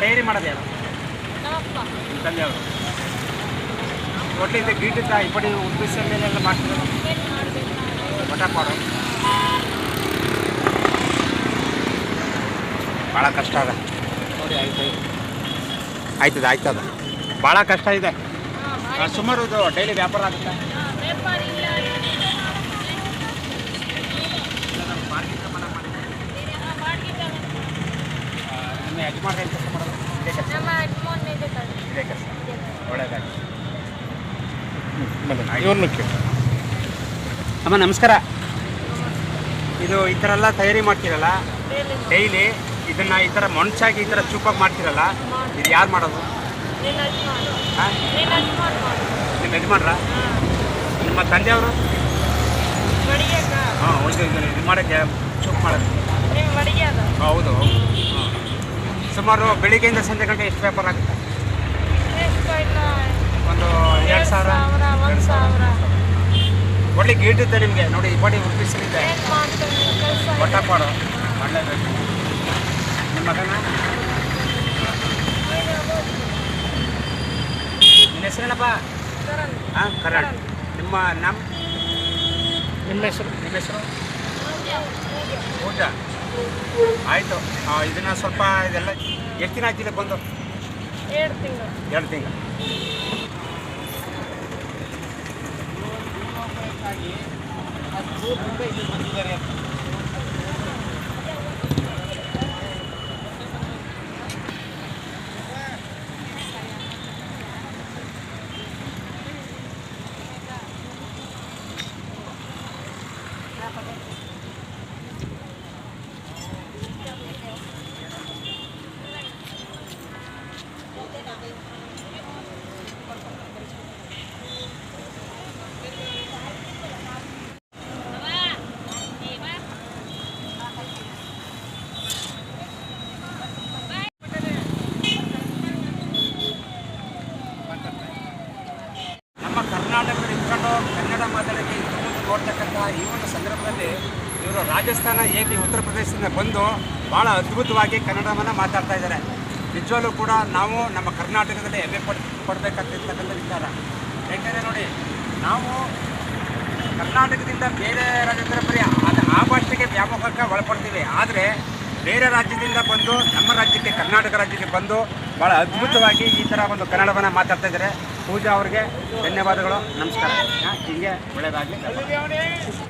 ತಯಾರಿ ಮಾಡೋದು ಯಾರು? ನಿಮ್ಮ ತಂದೆಯವರು. ಒಟ್ಲಿಂದ ಗೀಟಿದ್ದ ಇಪ್ಪಡಿ ಉಪ್ಪಿಸ ಮೇಲೆಲ್ಲ ಮಾಡ್ತಿರೋದು ಮಟಪಾಡು ಭಾಳ ಕಷ್ಟ ಅದ ನೋಡಿ. ಆಯ್ತದ ಭಾಳ ಕಷ್ಟ ಇದೆ. ಸುಮಾರು ಇದು ಡೈಲಿ ವ್ಯಾಪಾರ ಆಗುತ್ತೆ. ನಿಮ್ಮ ಯಜಮಾನ ಏನು ಕೆಲಸ ಮಾಡೋದು? ಇದೇ ಕೆಲಸ. ಒಳ್ಳೆಯದಾಗಿ. ಅಮ್ಮ ನಮಸ್ಕಾರ. ಇದು ಈ ಥರ ಎಲ್ಲ ತಯಾರಿ ಮಾಡ್ತೀರಲ್ಲ ಡೈಲಿ, ಇದನ್ನು ಈ ಥರ ಮೊಣಚಾಗಿ ಈ ಥರ ಚೂಪಾಗಿ ಮಾಡ್ತೀರಲ್ಲ, ಇದು ಯಾರು ಮಾಡೋದು? ಹಾಂ, ನಿಮ್ಮ ಯಜಮಾನ್ರ? ನಿಮ್ಮ ತಂದೆಯವರು? ಹಾಂ, ಇದು ಮಾಡೋಕ್ಕೆ ಚೂಪ್ ಮಾಡೋದು. ಹೌದು. ಹಾಂ, ಸುಮಾರು ಬೆಳಿಗ್ಗೆಯಿಂದ ಸಂಜೆ ಗಂಟೆ ಎಷ್ಟು ವ್ಯಾಪಾರ ಆಗುತ್ತೆ? ಒಂದು 2,000 ಒಳ್ಳೆ ಗೀಟಿದ್ದೆ ನಿಮಗೆ ನೋಡಿ. ಈ ಬಾಡಿ ಉಪ್ಪಿಸಲಿದೆ ಬಟ್ಟಪಾಡು ಮಾಡಲೇಬೇಕು. ನಿಮ್ಮ ಮಗನ ನಿನ್ನ ಹೆಸರೇನಪ್ಪ? ಹಾಂ, ಕರಣ್. ನಿಮ್ಮ ಹೆಸರು ಪೂಜಾ. ಆಯಿತು. ಇದನ್ನು ಸ್ವಲ್ಪ ಇದೆಲ್ಲ ಎಷ್ಟು ದಿನ ಆಯ್ತಿದೆ ಬಂದು? 2 ತಿಂಗಳು. ಇಲ್ಲಿ ಬಂದಿದ್ದಾರೆ. ನಮ್ಮ ಕರ್ನಾಟಕದಲ್ಲಿ ಇಟ್ಕೊಂಡು ಕನ್ನಡ ಮಾತಾಡೋಕ್ಕೆ ಇಂದು ಮುಂದೆ ನೋಡ್ತಕ್ಕಂಥ ಈ ಒಂದು ಸಂದರ್ಭದಲ್ಲಿ ಇವರು ರಾಜಸ್ಥಾನ, AP, ಉತ್ತರ ಪ್ರದೇಶದಿಂದ ಬಂದು ಭಾಳ ಅದ್ಭುತವಾಗಿ ಕನ್ನಡವನ್ನು ಮಾತಾಡ್ತಾ ಇದ್ದಾರೆ. ನಿಜವಾಗ್ಲೂ ಕೂಡ ನಾವು ನಮ್ಮ ಕರ್ನಾಟಕದಲ್ಲಿ ಹೆಮ್ಮೆ ಪಡಬೇಕಾಗಿರ್ತಕ್ಕಂಥ ವಿಚಾರ. ಯಾಕೆಂದರೆ ನೋಡಿ, ನಾವು ಕರ್ನಾಟಕದಿಂದ ಬೇರೆ ರಾಜ್ಯದ ಬರೀ ಆ ಭಾಷೆಗೆ ವ್ಯಾಪಕಕ್ಕೆ ಒಳಪಡ್ತೀವಿ. ಆದರೆ ಬೇರೆ ರಾಜ್ಯದಿಂದ ಬಂದು ನಮ್ಮ ರಾಜ್ಯಕ್ಕೆ, ಕರ್ನಾಟಕ ರಾಜ್ಯಕ್ಕೆ ಬಂದು ಭಾಳ ಅದ್ಭುತವಾಗಿ ಈ ಥರ ಒಂದು ಕನ್ನಡವನ್ನು ಮಾತಾಡ್ತಾ ಇದ್ದಾರೆ. ಪೂಜಾ ಅವ್ರಿಗೆ ಧನ್ಯವಾದಗಳು, ನಮಸ್ಕಾರ. ಹೀಗೆ ಒಳ್ಳೆಯದಾಗಲಿ.